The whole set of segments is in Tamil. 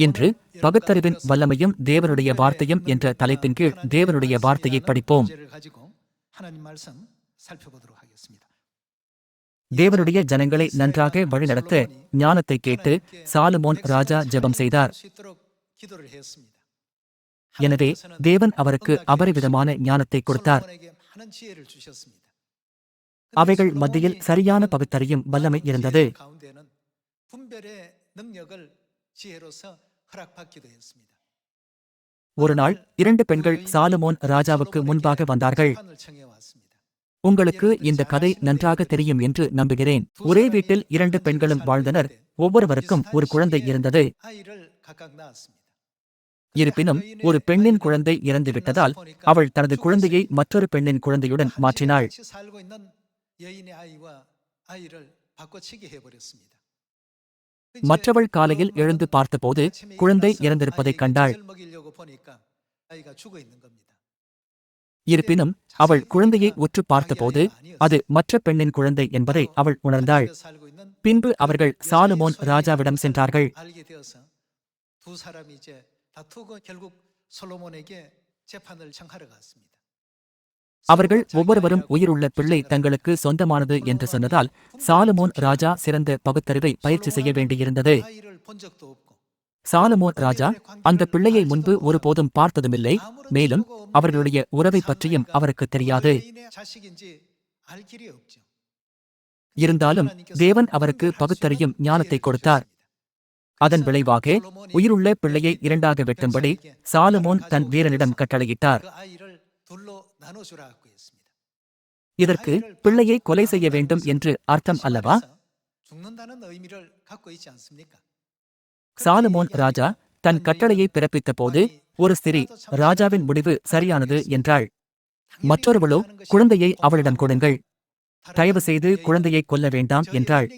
இன்று பகுத்தறிவின் வல்லமையும் தேவனுடைய வார்த்தையும் என்ற தலைப்பின் கீழ் தேவனுடைய வார்த்தையை படிப்போம். தேவனுடைய ஜனங்களை நன்றாக வழிநடத்த ஞானத்தை கேட்டு சாலமோன் ராஜா ஜெபம் செய்தார். எனவே தேவன் அவருக்கு அபரிவிதமான ஞானத்தை கொடுத்தார். அவைகள் மத்தியில் சரியான பகுத்தறியும் வல்லமை இருந்தது. ஒரு நாள் 2 பெண்கள் சாலமோன் ராஜாவுக்கு முன்பாக வந்தார்கள். உங்களுக்கு இந்த கதை நன்றாக தெரியும் என்று நம்புகிறேன். ஒரே வீட்டில் 2 பெண்களும் வாழ்ந்தனர். ஒவ்வொருவருக்கும் ஒரு குழந்தை இருந்தது. இருப்பினும் ஒரு பெண்ணின் குழந்தை இறந்துவிட்டதால் அவள் தனது குழந்தையை மற்றொரு பெண்ணின் குழந்தையுடன் மாற்றினாள். மற்றவள் காலையில் எழுந்து பார்த்தபோது குழந்தை இறந்திருப்பதைக் கண்டாள். இருப்பினும் அவள் குழந்தையை உற்று பார்த்தபோது அது மற்ற பெண்ணின் குழந்தை என்பதை அவள் உணர்ந்தாள். பின்பு அவர்கள் சாலமோன் ராஜாவிடம் சென்றார்கள். அவர்கள் ஒவ்வொருவரும் உயிருள்ள பிள்ளை தங்களுக்கு சொந்தமானது என்று சொன்னதால் சாலமோன் ராஜா சிறந்த பகுத்தறிவை பயிற்சி செய்ய வேண்டியிருந்தது. சாலமோன் ராஜா அந்த பிள்ளையை முன்பு ஒருபோதும் பார்த்ததுமில்லை. மேலும் அவர்களுடைய உறவை பற்றியும் அவருக்கு தெரியாது. இருந்தாலும் தேவன் அவருக்கு பகுத்தறியும் ஞானத்தை கொடுத்தார். அதன் விளைவாக உயிருள்ள பிள்ளையை 2ஆக வெட்டும்படி சாலமோன் தன் வீரனிடம் கட்டளையிட்டார். இதற்கு பிள்ளையை கொலை செய்ய வேண்டும் என்று அர்த்தம் அல்லவா? சாலமோன் ராஜா தன் கட்டளையை பிறப்பித்த போது ஒரு ஸ்திரீ ராஜாவின் முடிவு சரியானது என்றாள். மற்றொருவளோ குழந்தையை அவளிடம் கொடுங்கள், தயவு செய்து குழந்தையை கொல்ல வேண்டாம் என்றாள்.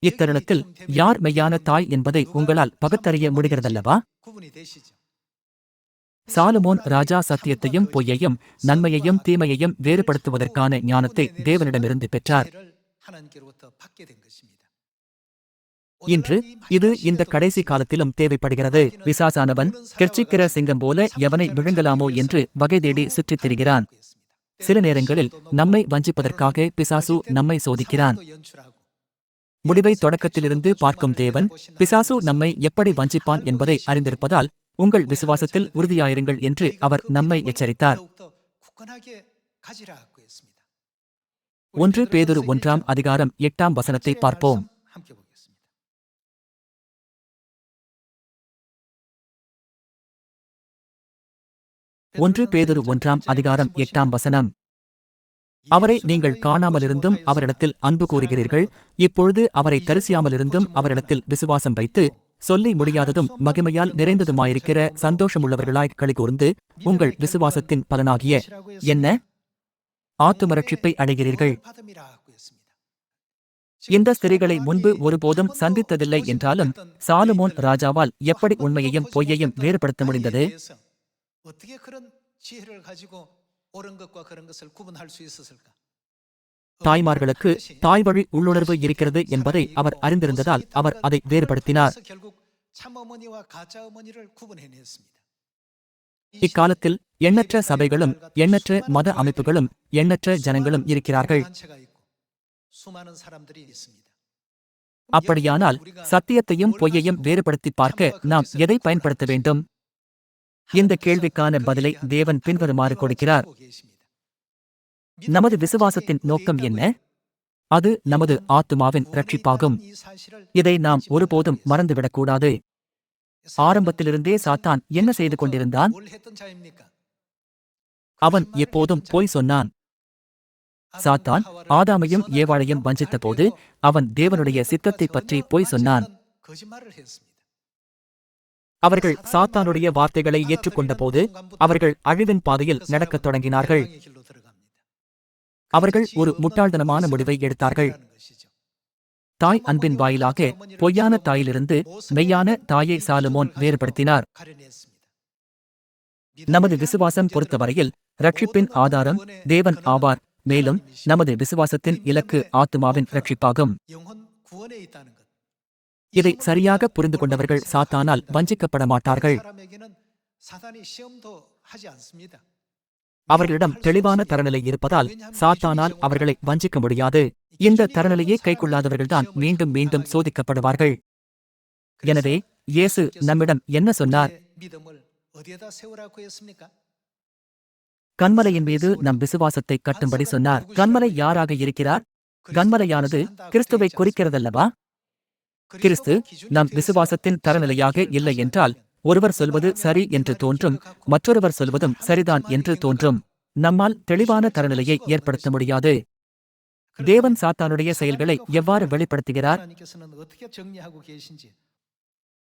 இத்தருணத்தில் யார் மெய்யான தாய் என்பதை உங்களால் பகுத்தறிய முடிகிறதல்லவா? சாலமோன் ராஜா சத்தியத்தையும் பொய்யையும் நன்மையையும் தீமையையும் வேறுபடுத்துவதற்கான ஞானத்தை தேவனிடமிருந்து பெற்றார். இன்று இது இந்த கடைசி காலத்திலும் தேவைப்படுகிறது. பிசாசானவன் கெர்ச்சிக்கிற சிங்கம் போல எவனை விழுங்கலாமோ என்று வகை தேடி சுற்றித் திரிகிறான். சில நேரங்களில் நம்மை வஞ்சிப்பதற்காக பிசாசு நம்மை சோதிக்கிறான். முடிவை தொடக்கத்திலிருந்து பார்க்கும் தேவன் பிசாசு நம்மை எப்படி வஞ்சிப்பான் என்பதை அறிந்திருப்பதால் உங்கள் விசுவாசத்தில் உறுதியாயிருங்கள் என்று அவர் நம்மை எச்சரித்தார். 1 பேதுரு 1ஆம் அதிகாரம் 8ஆம் வசனத்தை பார்ப்போம். பேதுரு 1ஆம் அதிகாரம் 8ஆம் வசனம். அவரை நீங்கள் காணாமலிருந்தும் அவரிடத்தில் அன்பு கூறுகிறீர்கள். இப்பொழுது அவரை தரிசியாமலிருந்தும் அவரிடத்தில் விசுவாசம் வைத்து சொல்லி முடியாததும் மகிமையால் நிறைந்ததுமாயிருக்கிற சந்தோஷமுள்ளவர்களாய் களிகூர்ந்து உங்கள் விசுவாசத்தின் பலனாகிய என்ன ஆத்தும ரட்சிப்பை அடைகிறீர்கள். இந்த ஸ்திரீகளை முன்பு ஒருபோதும் சந்தித்ததில்லை என்றாலும் சாலமோன் ராஜாவால் எப்படி உண்மையையும் பொய்யையும் வேறுபடுத்த முடிந்தது? தாய்மார்களுக்கு தாய்வழி உள்ளுணர்வு இருக்கிறது என்பதை அவர் அறிந்திருந்ததால் அவர் அதை வேறுபடுத்தினார். இக்காலத்தில் எண்ணற்ற சபைகளும் எண்ணற்ற மத அமைப்புகளும் எண்ணற்ற ஜனங்களும் இருக்கிறார்கள். அப்படியானால் சத்தியத்தையும் பொய்யையும் வேறுபடுத்தி பார்க்க நாம் எதை பயன்படுத்த வேண்டும்? இந்த கேள்விக்கான பதிலை தேவன் பின்வருமாறு கொடுக்கிறார். நமது விசுவாசத்தின் நோக்கம் என்ன? அது நமது ஆத்துமாவின் இரட்சிப்பாகும். இதை நாம் ஒருபோதும் மறந்துவிடக்கூடாது. ஆரம்பத்திலிருந்தே சாத்தான் என்ன செய்து கொண்டிருந்தான்? அவன் எப்போதும் பொய் சொன்னான். சாத்தான் ஆதாமையும் ஏவாளையும் வஞ்சித்த போது அவன் தேவனுடைய சித்தத்தை பற்றி பொய் சொன்னான். அவர்கள் சாத்தானுடைய வார்த்தைகளை ஏற்றுக்கொண்ட போது அவர்கள் அழிவின் பாதையில் நடக்கத் தொடங்கினார்கள். அவர்கள் ஒரு முட்டாள்தனமான முடிவை எடுத்தார்கள். தாய் அன்பின் வாயிலாக பொய்யான தாயிலிருந்து மெய்யான தாயை சாலமோன் வேறுபடுத்தினார். நமது விசுவாசம் பொறுத்தவரையில் ரட்சிப்பின் ஆதாரம் தேவன் ஆவார். மேலும் நமது விசுவாசத்தின் இலக்கு ஆத்துமாவின் ரட்சிப்பாகும். இதை சரியாக புரிந்து கொண்டவர்கள் சாத்தானால் வஞ்சிக்கப்பட மாட்டார்கள். அவர்களிடம் தெளிவான தரநிலை இருப்பதால் சாத்தானால் அவர்களை வஞ்சிக்க முடியாது. இந்த தரநிலையை கைக்கொள்ளாதவர்கள்தான் மீண்டும் மீண்டும் சோதிக்கப்படுவார்கள். எனவே இயேசு நம்மிடம் என்ன சொன்னார்? கன்மலையின் மீது நம் விசுவாசத்தை கட்டும்படி சொன்னார். கன்மலை யாராக இருக்கிறார்? கன்மலையானது கிறிஸ்துவை குறிக்கிறதல்லவா? கிறிஸ்து நம் விசுவாசத்தின் தரநிலையாக இல்லை என்றால் ஒருவர் சொல்வது சரி என்று தோன்றும், மற்றொருவர் சொல்வதும் சரிதான் என்று தோன்றும். நம்மால் தெளிவான தரநிலையை ஏற்படுத்த முடியாது. தேவன் சாத்தானுடைய செயல்களை எவ்வாறு வெளிப்படுத்துகிறார்?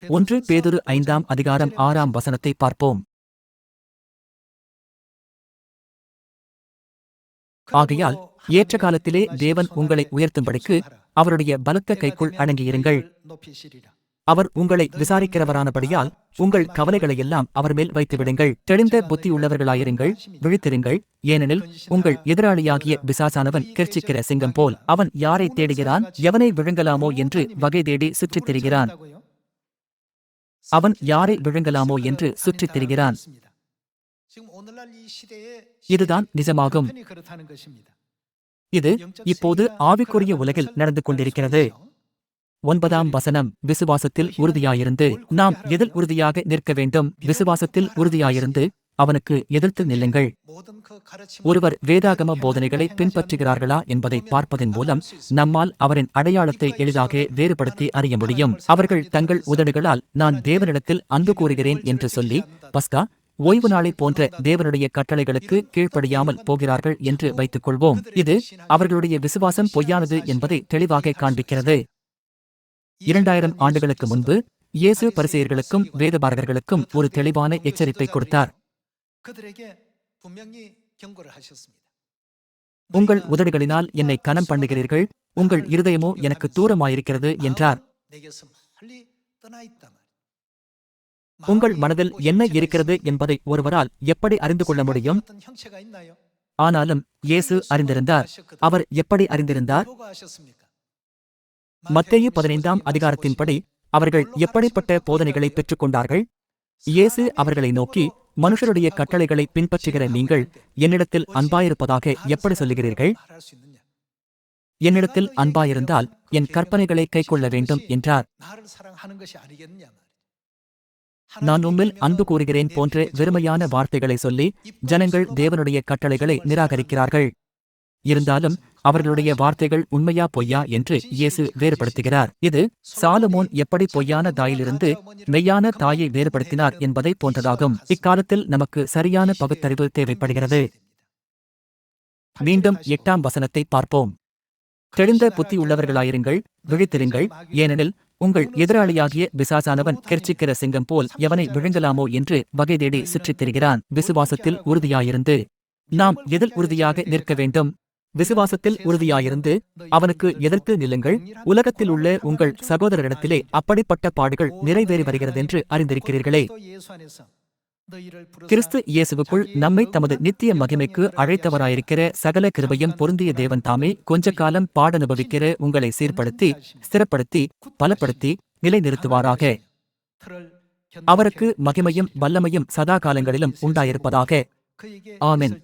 1 பேதுரு 5:6 பார்ப்போம். ஆகையால் ஏற்ற காலத்திலே தேவன் உங்களை உயர்த்தும்படிக்கு அவருடைய பலத்த கைக்குள் அடங்கியிருங்கள். அவர் உங்களை விசாரிக்கிறவரானபடியால் உங்கள் கவலைகளையெல்லாம் அவர் மேல் வைத்துவிடுங்கள். தெளிந்த புத்தியுள்ளவர்களாயிருங்கள், விழித்திருங்கள். ஏனெனில் உங்கள் எதிராளியாகிய பிசாசானவன் கெர்ச்சிக்கிற சிங்கம் போல் அவன் யாரை தேடுகிறான், எவனை விழுங்கலாமோ என்று வகை தேடி சுற்றித் திரிகிறான். அவன் யாரை விழுங்கலாமோ என்று சுற்றித் திரிகிறான். இதுதான் நிஜமாகும். இது இப்போது ஆவிக்குரிய உலகில் நடந்து கொண்டிருக்கிறது. 9 விசுவாசத்தில் உறுதியாயிருந்து. நாம் எதில் உறுதியாக நிற்க வேண்டும்? விசுவாசத்தில் உறுதியாயிருந்து அவனுக்கு எதிர்த்து நில்லுங்கள். ஒருவர் வேதாகம போதனைகளை பின்பற்றுகிறார்களா என்பதை பார்ப்பதன் மூலம் நம்மால் அவரின் அடையாளத்தை எளிதாக வேறுபடுத்தி அறிய முடியும். அவர்கள் தங்கள் உதடுகளால் நான் தேவனிடத்தில் அன்பு கூறுகிறேன் என்று சொல்லி பஸ்கா, ஓய்வு நாளை போன்ற தேவனுடைய கட்டளைகளுக்கு கீழ்ப்படியாமல் போகிறார்கள் என்று வைத்துக் கொள்வோம். இது அவர்களுடைய விசுவாசம் பொய்யானது என்பதை தெளிவாக காண்பிக்கிறது. 2000 ஆண்டுகளுக்கு முன்பு இயேசு பரிசேயர்களுக்கும் வேதபாரகர்களுக்கும் ஒரு தெளிவான எச்சரிப்பை கொடுத்தார். உங்கள் உதடுகளினால் என்னை கனம் பண்ணுகிறீர்கள், உங்கள் இருதயமோ எனக்கு தூரமாயிருக்கிறது என்றார். உங்கள் மனதில் என்ன இருக்கிறது என்பதை ஒருவரால் எப்படி அறிந்து கொள்ள முடியும்? ஆனாலும் இயேசு அறிந்திருந்தார். அவர் எப்படி அறிந்திருந்தார்? மத்தேயு 15 அவர்கள் எப்படிப்பட்ட போதனைகளை பெற்றுக் கொண்டார்கள்? இயேசு அவர்களை நோக்கி, மனுஷருடைய கட்டளைகளை பின்பற்றுகிற நீங்கள் என்னிடத்தில் அன்பாயிருப்பதாக எப்படி சொல்லுகிறீர்கள்? என்னிடத்தில் அன்பாயிருந்தால் என் கற்பனைகளை கைக்கொள்ள வேண்டும் என்றார். நான் உம்மில் அன்பு கூறுகிறேன் போன்ற வெறுமையான வார்த்தைகளை சொல்லி ஜனங்கள் தேவனுடைய கட்டளைகளை நிராகரிக்கிறார்கள். இருந்தாலும் அவர்களுடைய வார்த்தைகள் உண்மையா பொய்யா என்று இயேசு வேறுபடுத்துகிறார். இது சாலமோன் எப்படி பொய்யான தாயிலிருந்து மெய்யான தாயை வேறுபடுத்தினார் என்பதை போன்றதாகும். இக்காலத்தில் நமக்கு சரியான பகுத்தறிவு தேவைப்படுகிறது. மீண்டும் 8 பார்ப்போம். தெளிந்த புத்தியுள்ளவர்களாயிருங்கள், விழித்திருங்கள். ஏனெனில் உங்கள் எதிராளியாகிய பிசாசானவன் கெர்ச்சிக்கிற சிங்கம் போல் எவனை விழுங்கலாமோ என்று வகை தேடி சுற்றித் திரிகிறான். விசுவாசத்தில் உறுதியாயிருந்து. நாம் எதில் உறுதியாக நிற்க வேண்டும்? விசுவாசத்தில் உறுதியாயிருந்து அவனுக்கு எதிர்த்து நில்லுங்கள். உலகத்தில் உள்ள உங்கள் சகோதரரிடத்திலே அப்படிப்பட்ட பாடுகள் நிறைவேறி வருகிறதென்று அறிந்திருக்கிறீர்களே. கிறிஸ்து இயேசுவுக்குள் நம்மை தமது நித்திய மகிமைக்கு அழைத்தவராயிருக்கிற சகல கிருபையும் பொருந்திய தேவன் தாமே கொஞ்ச காலம் பாடனுபவிக்கிற உங்களை சீர்படுத்தி, ஸ்திரப்படுத்தி, பலப்படுத்தி நிலைநிறுத்துவாராக. அவருக்கு மகிமையும் வல்லமையும் சதா காலங்களிலும் உண்டாயிருப்பதாக. ஆமென்.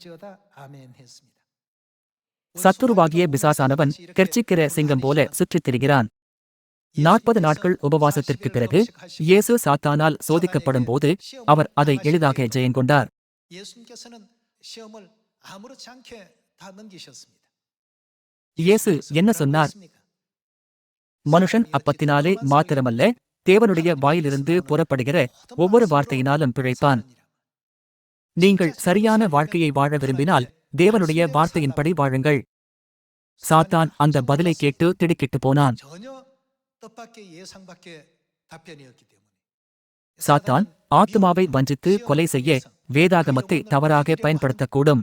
சத்துருவாகிய பிசாசானவன் கெர்ச்சிக்கிற சிங்கம் போல சுற்றித் திரிகிறான். 40 நாட்கள் உபவாசத்திற்கு பிறகு இயேசு சாத்தானால் சோதிக்கப்படும் போது அவர் அதை எளிதாக ஜெயங்கொண்டார். இயேசு என்ன சொன்னார்? மனுஷன் அப்பத்தினாலே மாத்திரமல்ல, தேவனுடைய வாயிலிருந்து புறப்படுகிற ஒவ்வொரு வார்த்தையினாலும் பிழைப்பான். நீங்கள் சரியான வாழ்க்கையை வாழ விரும்பினால் தேவனுடைய வார்த்தையின்படி வாழுங்கள். சாத்தான் அந்த பதிலை கேட்டு திடுக்கிட்டு போனான். சாத்தான் ஆத்துமாவை வஞ்சித்து கொலை செய்ய வேதாகமத்தை தவறாக பயன்படுத்தக்கூடும்.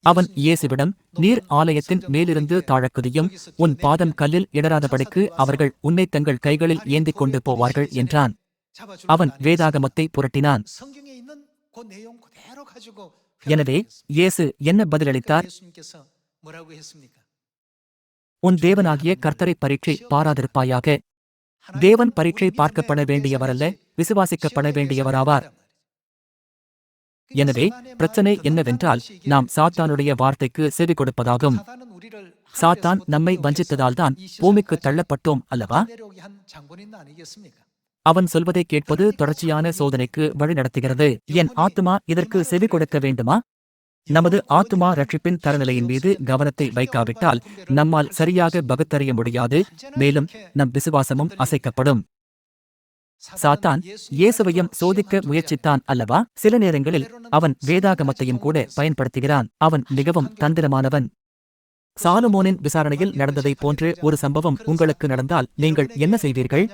அவன் இயேசுவிடம், நீர் ஆலயத்தின் மேலிருந்து தாழக்குதியும், உன் பாதம் கல்லில் இடராதபடிக்கு அவர்கள் உன்னை தங்கள் கைகளில் ஏந்திக் கொண்டு போவார்கள் என்றான். அவன் வேதாகமத்தை புரட்டினான். எனவே இயேசு என்ன பதிலளித்தார்? உன் தேவனாகிய கர்த்தரை பரீட்சை பாராதிருப்பாயாக. தேவன் பரீட்சை பார்க்கப்பட வேண்டியவரல்ல, விசுவாசிக்கப்பட வேண்டியவராவார். எனவே பிரச்சனை என்னவென்றால் நாம் சாத்தானுடைய வார்த்தைக்கு செவி கொடுப்பதாகும். சாத்தான் நம்மை வஞ்சித்ததால்தான் பூமிக்கு தள்ளப்பட்டோம் அல்லவா? அவன் சொல்வதை கேட்பது தொடர்ச்சியான சோதனைக்கு வழிநடத்துகிறது. என் ஆத்துமா இதற்கு செவி கொடுக்க வேண்டுமா? நமது ஆத்துமா ரட்சிப்பின் தரநிலையின் மீது கவனத்தை வைக்காவிட்டால் நம்மால் சரியாக பகுத்தறிய முடியாது. மேலும் நம் விசுவாசமும் அசைக்கப்படும். சாத்தான் இயேசுவையும் சோதிக்க முயற்சித்தான் அல்லவா? சில நேரங்களில் அவன் வேதாகமத்தையும் கூட பயன்படுத்துகிறான். அவன் மிகவும் தந்திரமானவன். சாலமோனின் விசாரணையில் நடந்ததை போன்ற ஒரு சம்பவம் உங்களுக்கு நடந்தால் நீங்கள் என்ன செய்வீர்கள்?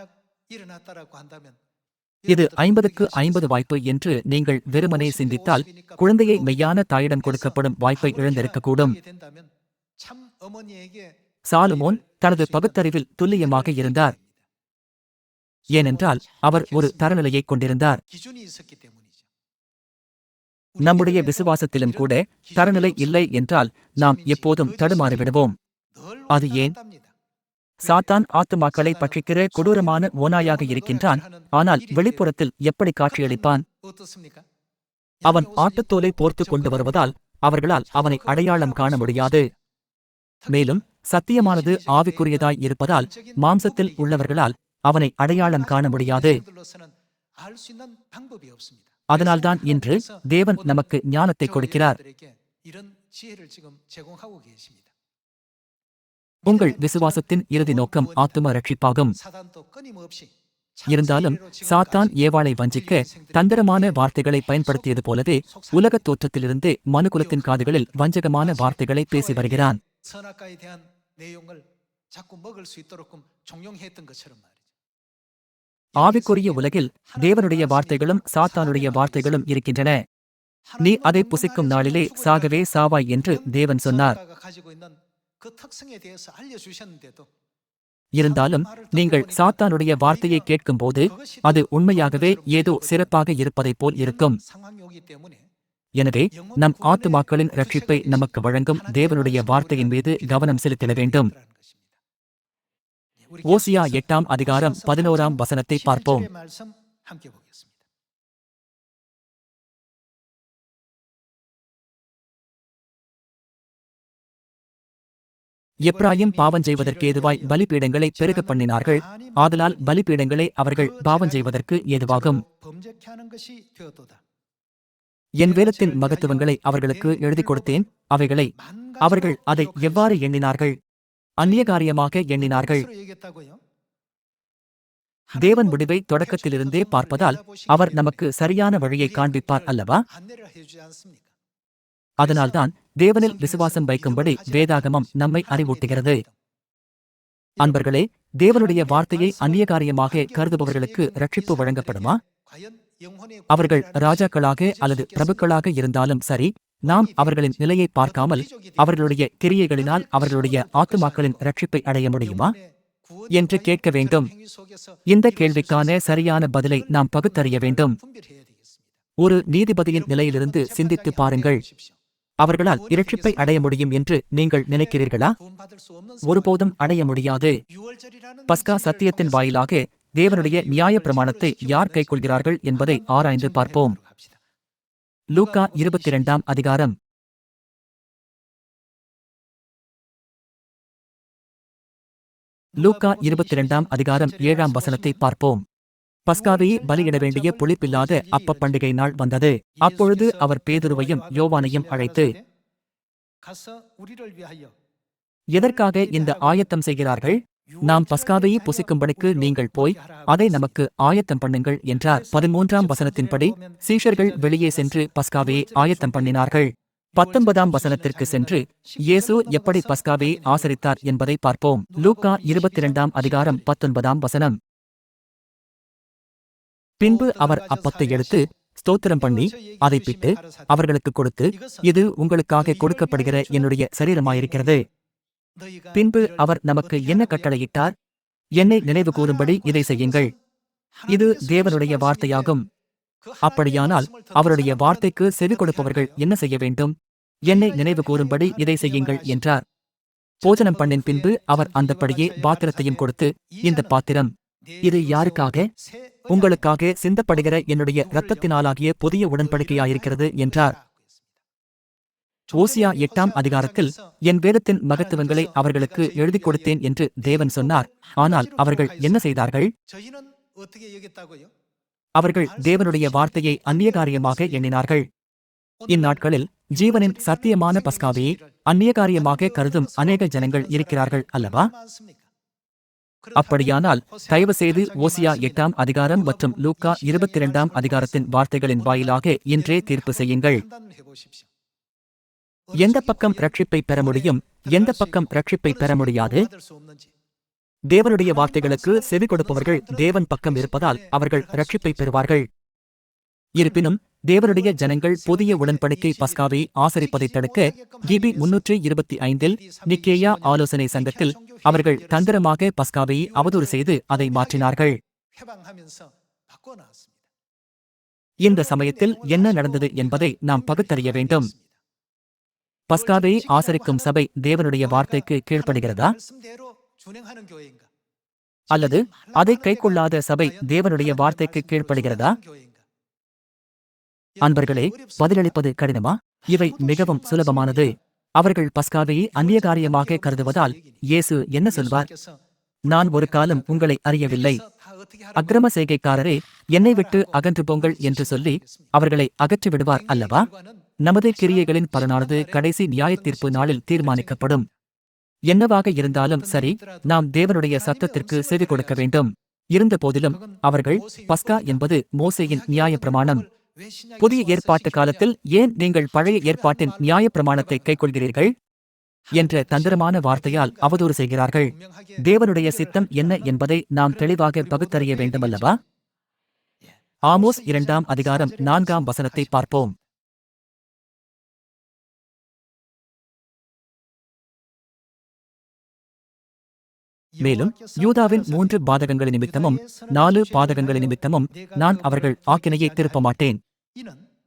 இது 50க்கு 50 வாய்ப்பு என்று நீங்கள் வெறுமனே சிந்தித்தால் குழந்தையை மெய்யான தாயிடம் கொடுக்கப்படும் வாய்ப்பை இழந்திருக்கக்கூடும். சாலமோன் தனது பகுத்தறிவில் துல்லியமாக இருந்தார். ஏனென்றால் அவர் ஒரு தரநிலையை கொண்டிருந்தார். நம்முடைய விசுவாசத்திலும் கூட தரநிலை இல்லை என்றால் நாம் எப்போதும் தடுமாறிவிடுவோம். அது ஏன்? சாத்தான் ஆத்துமாக்களை பட்சிக்கிற கொடூரமான ஓநாயாக இருக்கின்றான். ஆனால் வெளிப்புறத்தில் எப்படி காட்சியளிப்பான்? அவன் ஆட்டுத்தோலை போர்த்து கொண்டு வருவதால் அவர்களால் அவனை அடையாளம் காண முடியாது. மேலும் சத்தியமானது ஆவிக்குரியதாய் இருப்பதால் மாம்சத்தில் உள்ளவர்களால் அவனை அடையாளம் காண முடியாது. அதனால்தான் இன்று தேவன் நமக்கு ஞானத்தை கொடுக்கிறார். உங்கள் விசுவாசத்தின் இறுதி நோக்கம் ஆத்தும ரட்சிப்பாகும். இருந்தாலும் சாத்தான் ஏவாளை வஞ்சிக்க தந்திரமான வார்த்தைகளை பயன்படுத்தியது போலவே உலகத் தோற்றத்திலிருந்து மனுகுலத்தின் காதுகளில் வஞ்சகமான வார்த்தைகளை பேசி வருகிறான். ஆவிக்குரிய உலகில் தேவனுடைய வார்த்தைகளும் சாத்தானுடைய வார்த்தைகளும் இருக்கின்றன. நீ அதை புசிக்கும் நாளிலே சாகவே சாவாய் என்று தேவன் சொன்னார். இருந்தாலும் நீங்கள் சாத்தானுடைய வார்த்தையை கேட்கும்போது அது உண்மையாகவே ஏதோ சிறப்பாக இருப்பதைப் போல் இருக்கும். எனவே நம் ஆத்துமாக்களின் ரட்சிப்பை நமக்கு வழங்கும் தேவனுடைய வார்த்தையின் மீது கவனம் செலுத்திட வேண்டும். ஓசியா 8ஆம் அதிகாரம் 11ஆம் வசனத்தை பார்ப்போம். எப்ராயிம் பாவம் செய்வதற்கு ஏதுவாய் பலிபீடங்களை பெருக பண்ணினார்கள். ஆதலால் பலிபீடங்களை அவர்கள் பாவம் செய்வதற்கு ஏதுவாகும். என் வேதத்தின் மகத்துவங்களை அவர்களுக்கு எழுதிக் கொடுத்தேன். அவைகளை அவர்கள் அதை எவ்வாறு எண்ணினார்கள்? அந்நியகாரியமாக எண்ணினார்கள். தேவன் முடிவை தொடக்கத்திலிருந்தே பார்ப்பதால் அவர் நமக்கு சரியான வழியை காண்பிப்பார் அல்லவா? அதனால்தான் தேவனில் விசுவாசம் வைக்கும்படி வேதாகமம் நம்மை அறிவூட்டுகிறது. அன்பர்களே, தேவனுடைய வார்த்தையை அந்நியகாரியமாக கருதுபவர்களுக்கு ரட்சிப்பு வழங்கப்படுமா? அவர்கள் ராஜாக்களாக அல்லது பிரபுக்களாக இருந்தாலும் சரி, நாம் அவர்களின் நிலையை பார்க்காமல் அவர்களுடைய கிரியைகளினால் அவர்களுடைய ஆத்துமாக்களின் ரட்சிப்பை அடைய முடியுமா என்று கேட்க வேண்டும். இந்த கேள்விக்கான சரியான பதிலை நாம் பகுத்தறிய வேண்டும். ஒரு நீதிபதியின் நிலையிலிருந்து சிந்தித்து பாருங்கள். அவர்களால் இரட்சிப்பை அடைய முடியும் என்று நீங்கள் நினைக்கிறீர்களா? ஒருபோதும் அடைய முடியாது. பஸ்கா சத்தியத்தின் வாயிலாக தேவனுடைய நியாய பிரமாணத்தை யார் கைக்கொள்கிறார்கள் என்பதை ஆராய்ந்து பார்ப்போம். லூக்கா 22ஆம் அதிகாரம். லூக்கா 22ஆம் அதிகாரம் 7ஆம் வசனத்தை பார்ப்போம். பஸ்காவையே பலியிட வேண்டிய புளிப்பில்லாத அப்ப பண்டிகை நாள் வந்தது. அப்பொழுது அவர் பேதுருவையும் யோவானையும் அழைத்து, எதற்காக இந்த ஆயத்தம் செய்கிறார்கள்? நாம் பஸ்காவையே புசிக்கும்படிக்கு நீங்கள் போய் அதை நமக்கு ஆயத்தம் பண்ணுங்கள் என்றார். 13ஆம் வசனத்தின்படி சீஷர்கள் வெளியே சென்று பஸ்காவையை ஆயத்தம் பண்ணினார்கள். 19ஆம் வசனத்திற்கு சென்று இயேசு எப்படி பஸ்காவையை ஆசரித்தார் என்பதை பார்ப்போம். லூக்கா 22ஆம் அதிகாரம் 19ஆம் வசனம். பின்பு அவர் அப்பத்தை எடுத்து ஸ்தோத்திரம் பண்ணி அதை பிட்டு அவர்களுக்கு கொடுத்து, இது உங்களுக்காக கொடுக்கப்படுகிற என்னுடைய சரீரமாயிருக்கிறது. பின்பு அவர் நமக்கு என்ன கட்டளையிட்டார்? என்னை நினைவு கூறும்படி இதை செய்யுங்கள். இது தேவனுடைய வார்த்தையாகும். அப்படியானால் அவருடைய வார்த்தைக்கு செவி கொடுப்பவர்கள் என்ன செய்ய வேண்டும்? என்னை நினைவு கூறும்படி இதை செய்யுங்கள் என்றார். போஜனம் பண்ணின் பின்பு அவர் அந்தப்படியே பாத்திரத்தையும் கொடுத்து, இந்த பாத்திரம் இது யாருக்காக? உங்களுக்காக சிந்தப்படுகிற என்னுடைய இரத்தத்தினாலாகிய புதிய உடன்படிக்கையாயிருக்கிறது என்றார். ஓசியா 8ஆம் அதிகாரத்தில் என் வேதத்தின் மகத்துவங்களை அவர்களுக்கு எழுதிக் கொடுத்தேன் என்று தேவன் சொன்னார். ஆனால் அவர்கள் என்ன செய்தார்கள்? அவர்கள் தேவனுடைய வார்த்தையை அந்நியகாரியமாக எண்ணினார்கள். இந்நாட்களில் ஜீவனின் சத்தியமான பஸ்காவையை அந்நியகாரியமாக கருதும் அநேக ஜனங்கள் இருக்கிறார்கள் அல்லவா? அப்படியானால் தயவு செய்து ஓசியா 8ஆம் அதிகாரம் மற்றும் லூக்கா 22ஆம் அதிகாரத்தின் வார்த்தைகளின் வாயிலாக இன்றே தீர்ப்பு செய்யுங்கள். எந்த பக்கம் ரட்சிப்பை பெற முடியும், எந்த பக்கம் ரட்சிப்பை பெற முடியாது? தேவனுடைய வார்த்தைகளுக்கு செவி கொடுப்பவர்கள் தேவன் பக்கம் இருப்பதால் அவர்கள் ரட்சிப்பை பெறுவார்கள். இருப்பினும் தேவனுடைய ஜனங்கள் புதிய உடன்படிக்கை பஸ்காவை ஆசரிப்பதை தடுக்க கிபி 325இல் நிக்கேயா ஆலோசனை சங்கத்தில் அவர்கள் தந்திரமாக பஸ்காவை அவதூறு செய்து அதை மாற்றினார்கள். இந்த சமயத்தில் என்ன நடந்தது என்பதை நாம் பகுத்தறிய வேண்டும். பஸ்காவை ஆசரிக்கும் சபை தேவனுடைய வார்த்தைக்கு கீழ்ப்படுகிறதா? அல்லது அதை கைக்கொள்ளாத சபை தேவனுடைய வார்த்தைக்கு கீழ்ப்படுகிறதா? அன்பர்களே, பதிலளிப்பது கடினமா? இவை மிகவும் சுலபமானது. அவர்கள் பஸ்காவை அந்நியகாரியமாக கருதுவதால் இயேசு என்ன சொல்வார்? நான் ஒரு காலம் உங்களை அறியவில்லை, அக்கிரம செய்கைக்காரரே, என்னை விட்டு அகன்று போங்கள் என்று சொல்லி அவர்களை அகற்றி விடுவார் அல்லவா? நமது கிரியைகளின் பலனானது கடைசி நியாயத்தீர்ப்பு நாளில் தீர்மானிக்கப்படும். என்னவாக இருந்தாலும் சரி, நாம் தேவனுடைய சத்தத்திற்கு செவி கொடுக்க வேண்டும். இருந்தபோதிலும் அவர்கள் பஸ்கா என்பது மோசேயின் நியாயப்பிரமாணம். புதிய ஏற்பாட்டு காலத்தில் ஏன் நீங்கள் பழைய ஏற்பாட்டின் நியாயப்பிரமாணத்தை கைக்கொள்கிறீர்கள் என்ற தந்திரமான வார்த்தையால் அவதூறு செய்கிறார்கள். தேவனுடைய சித்தம் என்ன என்பதை நாம் தெளிவாக பகுத்தறிய வேண்டுமல்லவா? ஆமோஸ் 2ஆம் அதிகாரம் 4ஆம் வசனத்தை பார்ப்போம். மேலும் யூதாவின் 3 பாதகங்களின் நிமித்தமும் 4 பாதகங்களின் நிமித்தமும் நான் அவர்கள் ஆக்கினையை திருப்ப மாட்டேன்.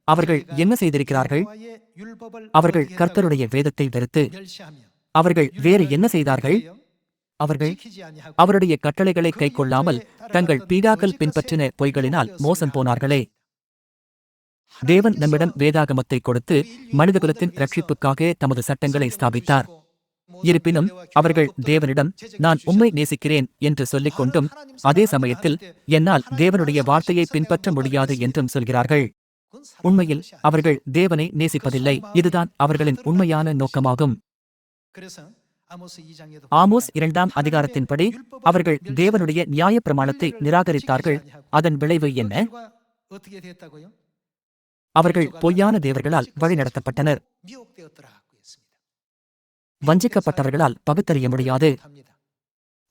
அவர்கள் என்ன செய்திருக்கிறார்கள்? அவர்கள் கர்த்தருடைய வேதத்தை வெறுத்து அவர்கள் வேறு என்ன செய்தார்கள்? அவர்கள் அவருடைய கட்டளைகளை கைக்கொள்ளாமல் தங்கள் பீடாக்கள் பின்பற்றின பொய்களினால் மோசம் போனார்களே. தேவன் நம்மிடம் வேதாகமத்தை கொடுத்து மனிதகுலத்தின் ரட்சிப்புக்காக தமது சட்டங்களை ஸ்தாபித்தார். இருப்பினும் அவர்கள் தேவனிடம் நான் உம்மை நேசிக்கிறேன் என்று சொல்லிக் கொண்டும் அதே சமயத்தில் என்னால் தேவனுடைய வார்த்தையை பின்பற்ற முடியாது என்றும் சொல்கிறார்கள். உண்மையில் அவர்கள் தேவனை நேசிப்பதில்லை. இதுதான் அவர்களின் உண்மையான நோக்கமாகும். ஆமோஸ் 2ஆம் அதிகாரத்தின்படி அவர்கள் தேவனுடைய நியாயப்பிரமாணத்தை நிராகரித்தார்கள். அதன் விளைவு என்ன? அவர்கள் பொய்யான தேவர்களால் வழிநடத்தப்பட்டனர். வஞ்சிக்கப்பட்டவர்களால் பகுத்தறிய முடியாது.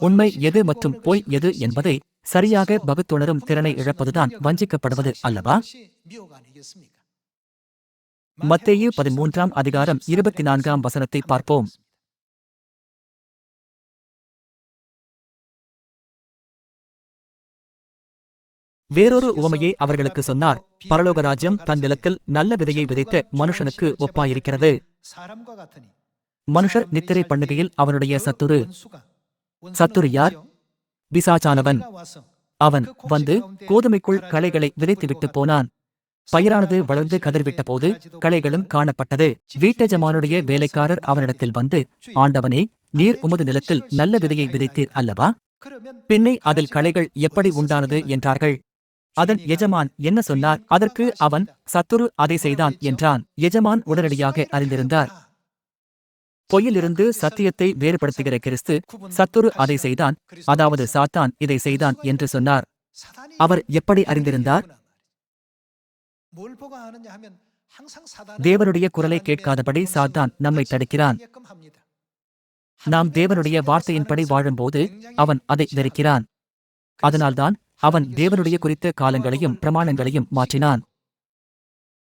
உண்மை எது மற்றும் பொய் எது என்பதை சரியாக பகுத்துணரும் திறனை இழப்பதுதான் வஞ்சிக்கப்படுவது அல்லவா? மத்தேயு 13ஆம் அதிகாரம் 24ஆம் வசனத்தை பார்ப்போம். வேறொரு உவமையை அவர்களுக்கு சொன்னார். பரலோகராஜ்யம் தன் நிலத்தில் நல்ல விதையை விதைத்த மனுஷனுக்கு ஒப்பாயிருக்கிறது. மனுஷர் நித்திரை பண்ணுகையில் அவனுடைய சத்துரு யார்? பிசாசானவன். அவன் வந்து கோதுமைக்குள் களைகளை விதைத்துவிட்டு போனான். பயிரானது வளர்ந்து கதிர்விட்ட போது களைகளும் காணப்பட்டது. வீட்டெஜமானுடைய வேலைக்காரர் அவனிடத்தில் வந்து, ஆண்டவனே, நீர் உமது நிலத்தில் நல்ல விதையை விதைத்தீர் அல்லவா? பின்னே அதில் களைகள் எப்படி உண்டானது என்றார்கள். அதன் எஜமான் என்ன சொன்னார்? அதற்கு அவன், சத்துரு அதை செய்தான் என்றான். எஜமான் உடனடியாக அறிந்திருந்தார். பொய்யிலிருந்து சத்தியத்தை வேறுபடுத்துகிற கிறிஸ்து, சத்துரு அதை செய்தான், அதாவது சாத்தான் இதை செய்தான் என்று சொன்னார். அவர் எப்படி அறிந்திருந்தார்? தேவனுடைய குரலை கேட்காதபடி சாத்தான் நம்மை தடுக்கிறான். நாம் தேவனுடைய வார்த்தையின்படி வாழும்போது அவன் அதை வெறுக்கிறான். அதனால்தான் அவன் தேவனுடைய குறித்த காலங்களையும் பிரமாணங்களையும் மாற்றினான்.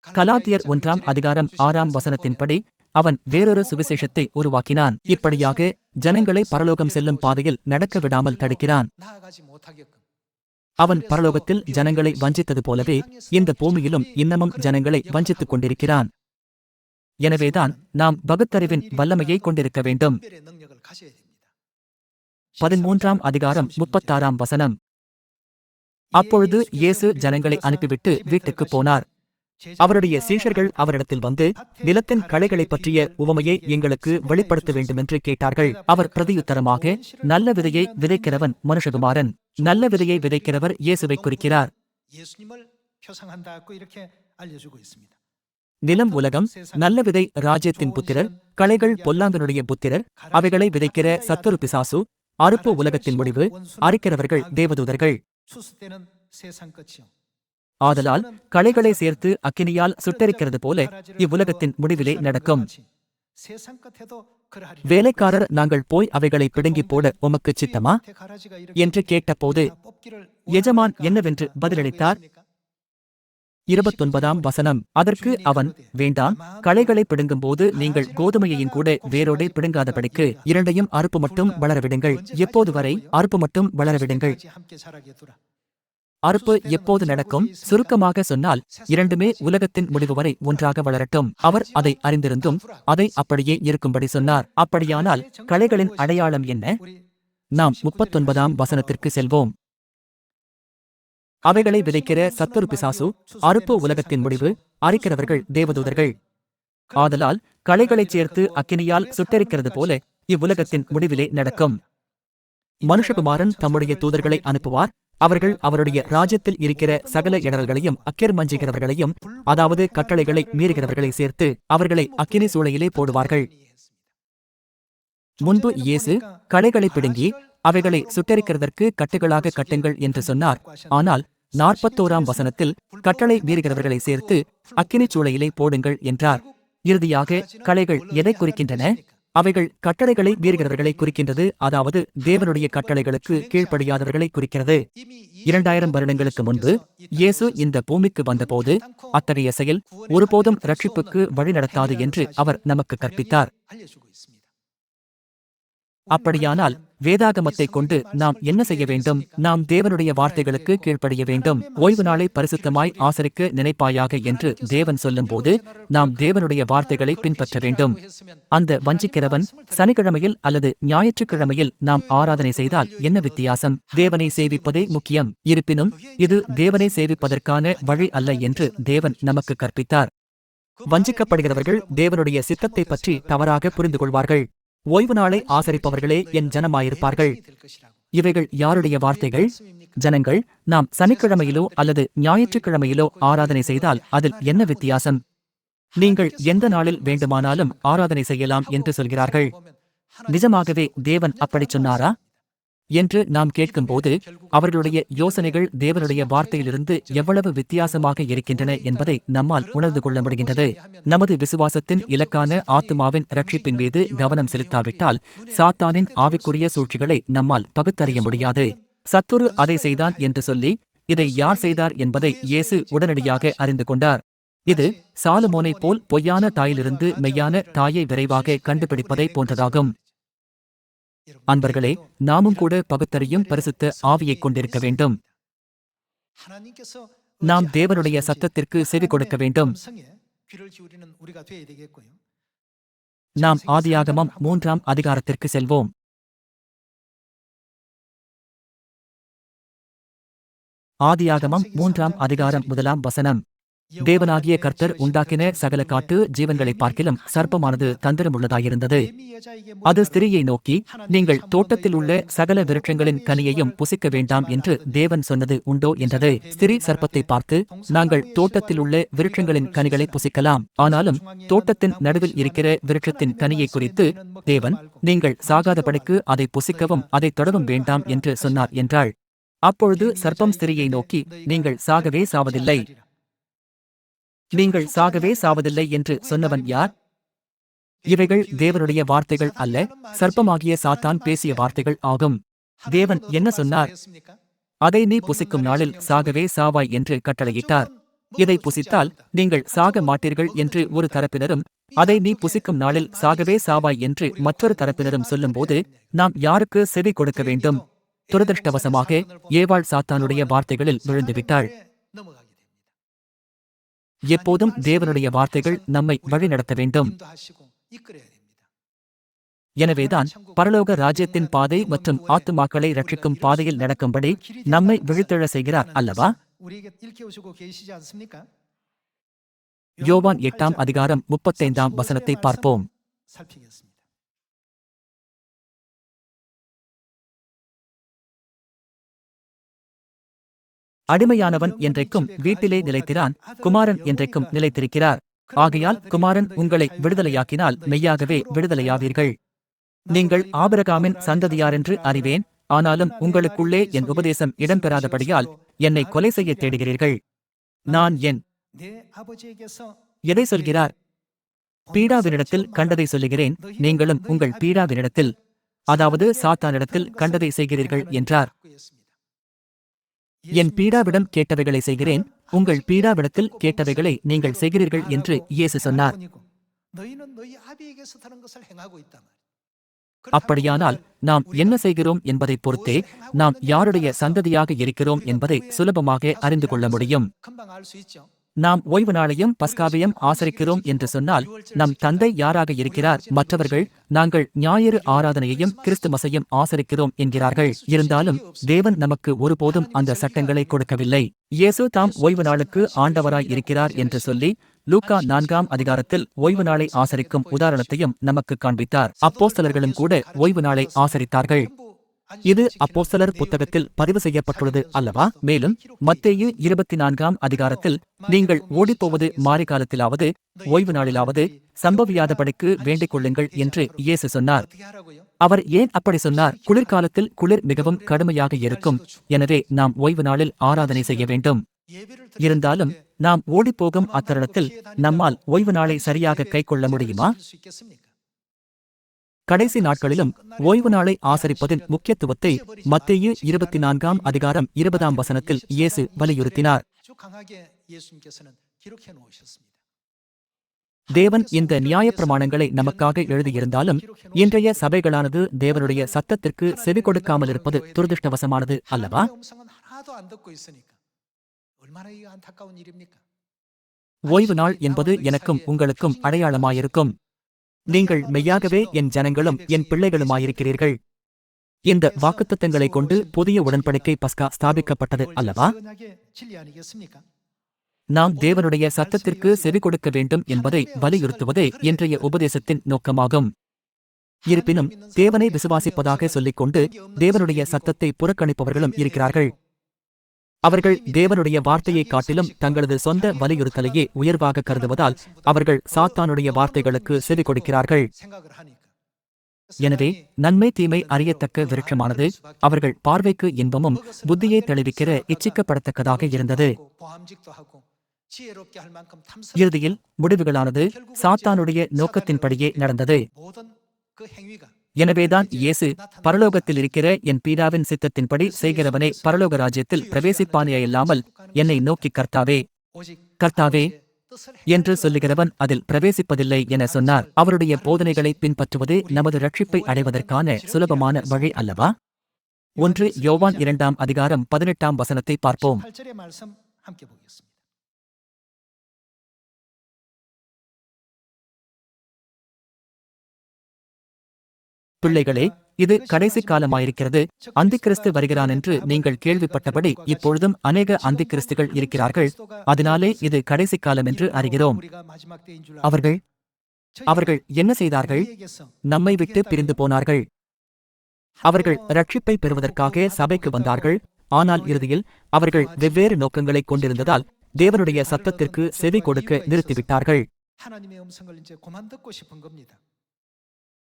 கலாத்தியர் 1ஆம் அதிகாரம் 6ஆம் வசனத்தின்படி அவன் வேறொரு சுவிசேஷத்தை உருவாக்கினான். இப்படியாக ஜனங்களை பரலோகம் செல்லும் பாதையில் நடக்க விடாமல் தடுக்கிறான். அவன் பரலோகத்தில் ஜனங்களை வஞ்சித்தது போலவே இந்த பூமியிலும் இன்னமும் ஜனங்களை வஞ்சித்துக் கொண்டிருக்கிறான். எனவேதான் நாம் பகுத்தறிவின் வல்லமையை கொண்டிருக்க வேண்டும். 13ஆம் அதிகாரம் 36ஆம் வசனம். அப்பொழுது இயேசு ஜனங்களை அனுப்பிவிட்டு வீட்டுக்குப் போனார். அவருடைய சீஷர்கள் அவரிடத்தில் வந்து, நிலத்தின் களைகளைப் பற்றிய உவமையை எங்களுக்கு வெளிப்படுத்த வேண்டுமென்று கேட்டார்கள். அவர் பிரதியுத்தரமாக, நல்ல விதையை விதைக்கிறவன் மனுஷகுமாரன். நல்ல விதையை விதைக்கிறவர் இயேசுவை குறிக்கிறார். நிலம் உலகம், நல்ல விதை ராஜ்யத்தின் புத்திரர், களைகள் பொல்லாங்கனுடைய புத்திரர், அவைகளை விதைக்கிற சத்துரு பிசாசு, அறுப்பு உலகத்தின் முடிவு, அரிக்கிறவர்கள் தேவதூதர்கள். ஆதலால் களைகளை சேர்த்து அக்கினியால் சுட்டெரிக்கிறது போல இவ்வுலகத்தின் முடிவிலே நடக்கும். வேலைக்காரர், நாங்கள் போய் அவைகளை பிடுங்கிப் போட உமக்குச் சித்தமா என்று கேட்டபோது எஜமான் என்னவென்று பதிலளித்தார்? 29ஆம் வசனம். அதற்கு அவன், வேண்டாம், களைகளை பிடுங்கும்போது நீங்கள் கோதுமையையும் கூட வேரோடே பிடுங்காதபடிக்கு இரண்டையும் அறுப்பு மட்டும் வளரவிடுங்கள். எப்போது வரை? அறுப்பு மட்டும் வளரவிடுங்கள். அறுப்பு எப்போது நடக்கும்? சுருக்கமாக சொன்னால், இரண்டுமே உலகத்தின் முடிவு வரை ஒன்றாக வளரட்டும். அவர் அதை அறிந்திருந்தும் அதை அப்படியே இருக்கும்படி சொன்னார். அப்படியானால் களைகளின் அடையாளம் என்ன? நாம் 39ஆம் வசனத்திற்கு செல்வோம். அவைகளை விதைக்கிற சத்துரு பிசாசு, அறுப்பு உலகத்தின் முடிவு, அரிக்கிறவர்கள் தேவதூதர்கள். ஆதலால் களைகளைச் சேர்த்து அக்கினியால் சுட்டெரிக்கிறது போல இவ்வுலகத்தின் முடிவிலே நடக்கும். மனுஷகுமாரன் தம்முடைய தூதர்களை அனுப்புவார். அவர்கள் அவருடைய ராஜ்யத்தில் இருக்கிற சகல இடர்களையும் அக்கிரமஞ்சுகிறவர்களையும், அதாவது கட்டளைகளை மீறுகிறவர்களை சேர்த்து அவர்களை அக்கினி சூளையிலே போடுவார்கள். முன்பு இயேசு களைகளை பிடுங்கி அவைகளை சுட்டெரிக்கிறதற்கு கட்டுகளாக கட்டுங்கள் என்று சொன்னார். ஆனால் 41ஆம் வசனத்தில் கட்டளை மீறுகிறவர்களை சேர்த்து அக்கினி சூளையிலே போடுங்கள் என்றார். இறுதியாக களைகள் எதை குறிக்கின்றன? அவைகள் கட்டளைகளை மீறுகிறவர்களை குறிக்கின்றது. அதாவது தேவனுடைய கட்டளைகளுக்கு கீழ்ப்படியாதவர்களை குறிக்கிறது. 2000 வருடங்களுக்கு முன்பு இயேசு இந்த பூமிக்கு வந்தபோது அத்தகைய செயல் ஒருபோதும் ரட்சிப்புக்கு வழிநடத்தாது என்று அவர் நமக்கு கற்பித்தார். அப்படியானால் வேதாகமத்தைக் கொண்டு நாம் என்ன செய்ய வேண்டும்? நாம் தேவனுடைய வார்த்தைகளுக்கு கீழ்ப்படிய வேண்டும். ஓய்வு நாளை பரிசுத்தமாய் ஆசரிக்க நினைப்பாயாக என்று தேவன் சொல்லும்போது நாம் தேவனுடைய வார்த்தைகளை பின்பற்ற வேண்டும். அந்த வஞ்சிக்கிறவன் சனிக்கிழமையில் அல்லது ஞாயிற்றுக்கிழமையில் நாம் ஆராதனை செய்தால் என்ன வித்தியாசம்? தேவனை சேவிப்பதே முக்கியம். இருப்பினும் இது தேவனை சேவிப்பதற்கான வழி அல்ல என்று தேவன் நமக்கு கற்பித்தார். வஞ்சிக்கப்படுகிறவர்கள் தேவனுடைய சித்தத்தை பற்றி தவறாக புரிந்து கொள்வார்கள். ஓய்வு நாளை ஆசரிப்பவர்களே என் ஜனமாயிருப்பார்கள். இவைகள் யாருடைய வார்த்தைகள்? ஜனங்கள், நாம் சனிக்கிழமையிலோ அல்லது ஞாயிற்றுக்கிழமையிலோ ஆராதனை செய்தால் அதில் என்ன வித்தியாசம்? நீங்கள் எந்த நாளில் வேண்டுமானாலும் ஆராதனை செய்யலாம் என்று சொல்கிறார்கள். நிஜமாகவே தேவன் அப்படிச் சொன்னாரா என்று நாம் கேட்கும்போது அவர்களுடைய யோசனைகள் தேவனுடைய வார்த்தையிலிருந்து எவ்வளவு வித்தியாசமாக இருக்கின்றன என்பதை நம்மால் உணர்ந்து கொள்ள முடிகின்றது. நமது விசுவாசத்தின் இலக்கான ஆத்துமாவின் ரட்சிப்பின் மீது கவனம் செலுத்தாவிட்டால் சாத்தானின் ஆவிக்குரிய சூழ்ச்சிகளை நம்மால் பகுத்தறிய முடியாது. சத்துரு அதை செய்தான் என்று சொல்லி இதை யார் செய்தார் என்பதை இயேசு உடனடியாக அறிந்து கொண்டார். இது சாலமோனைப் போல் பொய்யான தாயிலிருந்து மெய்யான தாயை விரைவாக கண்டுபிடிப்பதை போன்றதாகும். அன்பர்களே, நாமும் கூட பகுத்தறியும் பரிசுத்த ஆவியைக் கொண்டிருக்க வேண்டும். நாம் தேவனுடைய சத்தத்திற்கு செவி கொடுக்க வேண்டும். நாம் ஆதியாகமம் 3ஆம் அதிகாரத்திற்கு செல்வோம். ஆதியாகமம் 3ஆம் அதிகாரம் 1ஆம் வசனம். தேவனாகிய கர்த்தர் உண்டாக்கின சகல காட்டு ஜீவன்களைப் பார்க்கிலும் சர்ப்பமானது தந்திரமுள்ளதாயிருந்தது. அது ஸ்திரீயை நோக்கி, நீங்கள் தோட்டத்தில் உள்ள சகல விருட்சங்களின் கனியையும் புசிக்க வேண்டாம் என்று தேவன் சொன்னது உண்டோ என்றது. ஸ்திரீ சர்ப்பத்தை பார்த்து, நாங்கள் தோட்டத்தில் உள்ள விருட்சங்களின் கனிகளை புசிக்கலாம், ஆனாலும் தோட்டத்தின் நடுவில் இருக்கிற விருட்சத்தின் கனியை குறித்து தேவன், நீங்கள் சாகாதபடிக்கு அதை புசிக்கவும் அதை தொடவும் வேண்டாம் என்று சொன்னார் என்றாள். அப்பொழுது சர்ப்பம் ஸ்திரீயை நோக்கி, நீங்கள் சாகவே சாவதில்லை, நீங்கள் சாகவே சாவதில்லை என்று சொன்னவன் யார்? இவைகள் தேவனுடைய வார்த்தைகள் அல்ல, சர்ப்பமாகிய சாத்தான் பேசிய வார்த்தைகள் ஆகும். தேவன் என்ன சொன்னார்? அதை நீ புசிக்கும் நாளில் சாகவே சாவாய் என்று கட்டளையிட்டார். இதை புசித்தால் நீங்கள் சாக மாட்டீர்கள் என்று ஒரு தரப்பினரும், அதை நீ புசிக்கும் நாளில் சாகவே சாவாய் என்று மற்றொரு தரப்பினரும் சொல்லும்போது நாம் யாருக்கு செவி கொடுக்க வேண்டும்? துரதிருஷ்டவசமாக ஏவாள் சாத்தானுடைய வார்த்தைகளில் விழுந்துவிட்டாள். எப்போதும் தேவனுடைய வார்த்தைகள் நம்மை வழிநடத்த வேண்டும். எனவேதான் பரலோக ராஜ்யத்தின் பாதை மற்றும் ஆத்துமாக்களை ரட்சிக்கும் பாதையில் நடக்கும்படி நம்மை விழித்தெழ செய்கிறார் அல்லவா? யோவான் 8:35 பார்ப்போம். அடிமையானவன் என்றைக்கும் வீட்டிலே நிலைத்திரான், குமாரன் என்றைக்கும் நிலைத்திருக்கிறார். ஆகையால் குமாரன் உங்களை விடுதலையாக்கினால் மெய்யாகவே விடுதலையாவீர்கள். நீங்கள் ஆபிரகாமின் சந்ததியாரென்று அறிவேன், ஆனாலும் உங்களுக்குள்ளே என் உபதேசம் இடம்பெறாதபடியால் என்னை கொலை செய்ய தேடுகிறீர்கள். நான் எதை சொல்கிறார்? பீடாவினிடத்தில் கண்டதை சொல்லுகிறேன், நீங்களும் உங்கள் பீடாவினிடத்தில், அதாவது சாத்தானிடத்தில் கண்டதை செய்கிறீர்கள் என்றார். என் பீடாவிடம் கேட்டவைகளை செய்கிறேன், உங்கள் பீடாவிடத்தில் கேட்டவைகளை நீங்கள் செய்கிறீர்கள் என்று இயேசு சொன்னார். அப்படியானால் நாம் என்ன செய்கிறோம் என்பதைப் பொறுத்தே நாம் யாருடைய சந்ததியாக இருக்கிறோம் என்பதை சுலபமாக அறிந்து கொள்ள முடியும். நாம் ஓய்வு நாளையும் பஸ்காவையும் ஆசரிக்கிறோம் என்று சொன்னால் நம் தந்தை யாராக இருக்கிறார்? மற்றவர்கள் நாங்கள் ஞாயிறு ஆராதனையையும் கிறிஸ்துமஸையும் ஆசரிக்கிறோம் என்கிறார்கள். இருந்தாலும் தேவன் நமக்கு ஒருபோதும் அந்த சட்டங்களை கொடுக்கவில்லை. இயேசு தாம் ஓய்வு நாளுக்கு ஆண்டவராய் இருக்கிறார் என்று சொல்லி லூக்கா 4 ஓய்வு நாளை ஆசரிக்கும் உதாரணத்தையும் நமக்கு காண்பித்தார். அப்போஸ்தலர்களும் கூட ஓய்வு நாளை ஆசரித்தார்கள். இது அப்போஸ்தலர் புத்தகத்தில் பதிவு செய்யப்பட்டுள்ளது அல்லவா? மேலும் மத்தேயு 24 நீங்கள் ஓடிப்போவது மாரிகாலத்திலாவது ஓய்வு நாளிலாவது சம்பவியாதபடிக்கு வேண்டிக் கொள்ளுங்கள் என்று இயேசு சொன்னார். அவர் ஏன் அப்படி சொன்னார்? குளிர்காலத்தில் குளிர் மிகவும் கடுமையாக இருக்கும், எனவே நாம் ஓய்வு நாளில் ஆராதனை செய்ய வேண்டும். இருந்தாலும் நாம் ஓடிப்போகும் அத்தருணத்தில் நம்மால் ஓய்வு நாளை சரியாக கைக்கொள்ள முடியுமா? கடைசி நாட்களிலும் ஓய்வு நாளை ஆசரிப்பதின் முக்கியத்துவத்தை மத்தேயு 24:20 இயேசு வலியுறுத்தினார். தேவன் இந்த நியாயப்பிரமாணங்களை நமக்காக எழுதியிருந்தாலும் இன்றைய சபைகளானது தேவனுடைய சத்தத்திற்கு செவி கொடுக்காமல் இருப்பது துரதிருஷ்டவசமானது அல்லவா? ஓய்வு நாள் என்பது எனக்கும் உங்களுக்கும் அடையாளமாயிருக்கும். நீங்கள் மெய்யாகவே என் ஜனங்களும் என் பிள்ளைகளுமாயிருக்கிறீர்கள். இந்த வாக்குத்தத்தங்களை கொண்டு புதிய உடன்படிக்கை பஸ்கா ஸ்தாபிக்கப்பட்டது அல்லவா? நாம் தேவனுடைய சத்தத்திற்கு செவி கொடுக்க வேண்டும் என்பதை வலியுறுத்துவதே இன்றைய உபதேசத்தின் நோக்கமாகும். இருப்பினும் தேவனை விசுவாசிப்பதாக சொல்லிக்கொண்டு தேவனுடைய சத்தத்தை புறக்கணிப்பவர்களும் இருக்கிறார்கள். அவர்கள் தேவனுடைய வார்த்தையை காட்டிலும் தங்களது சொந்த வலியுறுத்தலையே உயர்வாக கருதுவதால் அவர்கள் சாத்தானுடைய வார்த்தைகளுக்கு செவி கொடுக்கிறார்கள். எனவே நன்மை தீமை அறியத்தக்க விருட்சமானது அவர்கள் பார்வைக்கு இன்பமும் புத்தியை தெளிவிக்கிற இச்சிக்கப்படத்தக்கதாக இருந்தது. இறுதியில் முடிவுகளானது சாத்தானுடைய நோக்கத்தின்படியே நடந்தது. எனவேதான் இயேசு பரலோகத்தில் இருக்கிற என் பிதாவின் சித்தத்தின்படி செய்கிறவனே பரலோக ராஜ்யத்தில் பிரவேசிப்பானே இல்லாமல் என்னை நோக்கி கர்த்தாவே கர்த்தாவே என்று சொல்லுகிறவன் அதில் பிரவேசிப்பதில்லை என சொன்னார். அவருடைய போதனைகளை பின்பற்றுவது நமது ரட்சிப்பை அடைவதற்கான சுலபமான வழி அல்லவா? 1 யோவான் 2:18 பார்ப்போம். பிள்ளைகளே, இது கடைசி காலமாயிருக்கிறது. அந்திக்கிறிஸ்து வருகிறான் என்று நீங்கள் கேள்விப்பட்டபடி இப்பொழுதும் அநேக அந்திக்கிறிஸ்துகள் இருக்கிறார்கள். அதனாலே இது கடைசி காலம் என்று அறிகிறோம். அவர்கள் என்ன செய்தார்கள்? நம்மை விட்டு பிரிந்து போனார்கள். அவர்கள் ரட்சிப்பை பெறுவதற்காக சபைக்கு வந்தார்கள். ஆனால் இறுதியில் அவர்கள் வெவ்வேறு நோக்கங்களை கொண்டிருந்ததால் தேவனுடைய சத்தத்திற்கு செவி கொடுக்க நிறுத்திவிட்டார்கள்.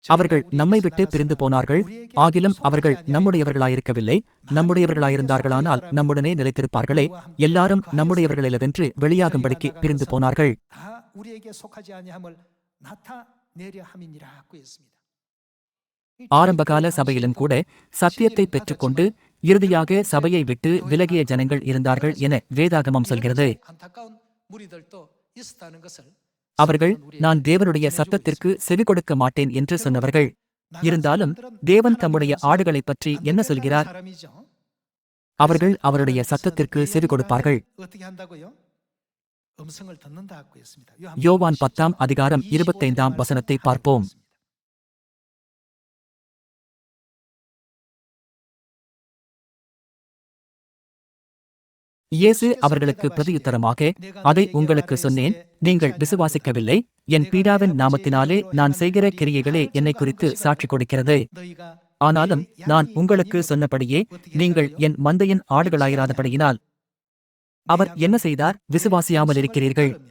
அவர்கள் நம்மை விட்டு பிரிந்து போனார்கள். ஆகிலும் அவர்கள் நம்முடையவர்களாயிருக்கவில்லை. நம்முடையவர்களாயிருந்தார்களானால் நம்முடனே நிலைத்திருப்பார்களே. எல்லாரும் நம்முடையவர்களிலவென்று வெளியாகும்படிக்கு பிரிந்து போனார்கள். ஆரம்பகால சபையிலும் கூட சத்தியத்தை பெற்றுக்கொண்டு இறுதியாக சபையை விட்டு விலகிய ஜனங்கள் இருந்தார்கள் என வேதாகமம் சொல்கிறது. அவர்கள் நான் தேவனுடைய சத்தத்திற்கு செவி கொடுக்க மாட்டேன் என்று சொன்னவர்கள். இருந்தாலும் தேவன் தம்முடைய ஆடுகளைப் பற்றி என்ன சொல்கிறார்? அவர்கள் அவருடைய சத்தத்திற்கு செவி கொடுப்பார்கள். யோவான் 10ஆம் அதிகாரம் 25ஆம் வசனத்தை பார்ப்போம். இயேசு அவர்களுக்கு பிரதியுத்தரமாக, அதை உங்களுக்கு சொன்னேன், நீங்கள் விசுவாசிக்கவில்லை. என் பிதாவின் நாமத்தினாலே நான் செய்கிற கிரியைகளே என்னை குறித்து சாட்சி கொடுக்கிறது. ஆனாலும் நான் உங்களுக்கு சொன்னபடியே நீங்கள் என் மந்தையின் ஆடுகளாயிராதபடியினால். அவர் என்ன செய்தார்? விசுவாசியாமல் இருக்கிறீர்கள்.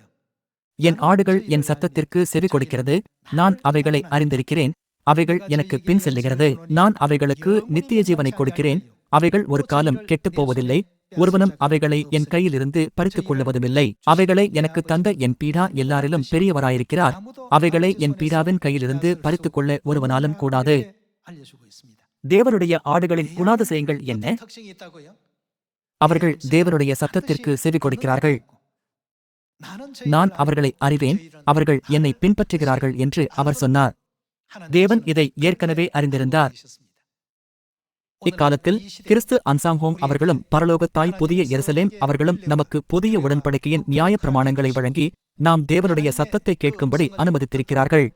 என் ஆடுகள் என் சத்தத்திற்கு செவி கொடுக்கிறது. நான் அவைகளை அறிந்திருக்கிறேன். அவைகள் எனக்கு பின் செல்லுகிறது. நான் அவைகளுக்கு நித்திய ஜீவனை கொடுக்கிறேன். அவைகள் ஒரு காலம் கெட்டுப் போவதில்லை. ஒருவனும் அவைகளை என் கையிலிருந்து பறித்துக் கொள்ளுவதுமில்லை. அவைகளை எனக்கு தந்த என் பீடா எல்லாரிலும் பெரியவராயிருக்கிறார். அவைகளை என் பீடாவின் கையிலிருந்து பறித்துக் கொள்ள ஒருவனாலும் கூடாது. தேவனுடைய ஆடுகளின் குணாதிசயங்கள் என்ன? அவர்கள் தேவனுடைய சத்தத்திற்கு செவி கொடுக்கிறார்கள். நான் அவர்களை அறிவேன், அவர்கள் என்னை பின்பற்றுகிறார்கள் என்று அவர் சொன்னார். தேவன் இதை ஏற்கனவே அறிந்திருந்தார். இக்காலத்தில் கிறிஸ்து அன்சாங்ஹோங் அவர்களும் பரலோகத்தாய் புதிய எருசலேம் அவர்களும் நமக்கு புதிய உடன்படிக்கையின் நியாய பிரமாணங்களை வழங்கி நாம் தேவனுடைய சத்தத்தை கேட்கும்படி அனுமதித்திருக்கிறார்கள்.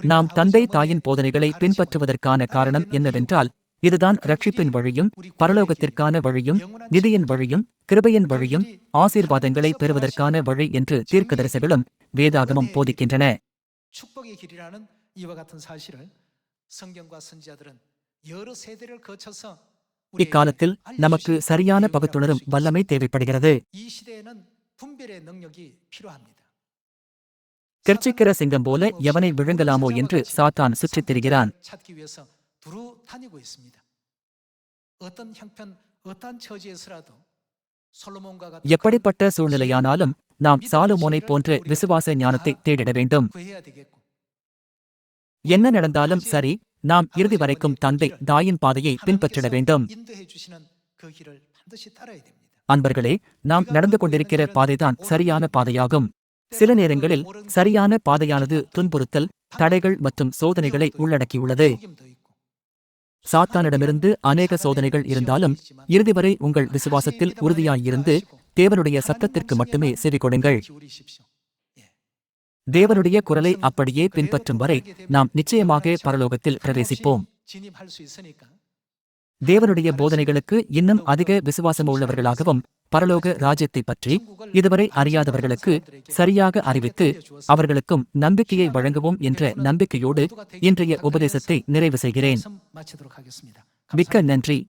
நாம் தந்தை தாயின் போதனைகளை பின்பற்றுவதற்கான காரணம் என்னவென்றால், இதுதான் ரட்சிப்பின் வழியும், பரலோகத்திற்கான வழியும், நிதியின் வழியும், கிருபையின் வழியும், ஆசீர்வாதங்களை பெறுவதற்கான வழி என்று தீர்க்கதரிசிகளும் வேதாகமும் போதிக்கின்றன. இக்காலத்தில் நமக்கு சரியான பகுத்துணரும் வல்லமை தேவைப்படுகிறது. கெர்ச்சிக்கிற சிங்கம் போல எவனை விழுங்கலாமோ என்று சாத்தான் சுற்றித் திரிகிறான். எப்படிப்பட்ட சூழ்நிலையானாலும் நாம் சாலமோனை போன்ற விசுவாச ஞானத்தை தேடிட வேண்டும். என்ன நடந்தாலும் சரி, நாம் இறுதி வரைக்கும் தந்தை தாயின் பாதையை பின்பற்றிட வேண்டும். அன்பர்களே, நாம் நடந்து கொண்டிருக்கிற பாதைதான் சரியான பாதையாகும். சில நேரங்களில் சரியான பாதையானது துன்புறுத்தல், தடைகள் மற்றும் சோதனைகளை உள்ளடக்கியுள்ளது. சாத்தானிடமிருந்து அநேக சோதனைகள் இருந்தாலும் இறுதி வரை உங்கள் விசுவாசத்தில் உறுதியாயிருந்து தேவனுடைய சத்தத்திற்கு மட்டுமே செவி கொடுங்கள். தேவனுடைய குரலை அப்படியே பின்பற்றும் வரை நாம் நிச்சயமாக பரலோகத்தில் பிரவேசிப்போம். தேவனுடைய போதனைகளுக்கு இன்னும் அதிக விசுவாசமுள்ளவர்களாகவும் பரலோக ராஜ்யத்தைப் பற்றி இதுவரை அறியாதவர்களுக்கு சரியாக அறிவித்து அவர்களுக்கும் நம்பிக்கையை வழங்குவோம் என்ற நம்பிக்கையோடு இன்றைய உபதேசத்தை நிறைவு செய்கிறேன். மிக்க நன்றி.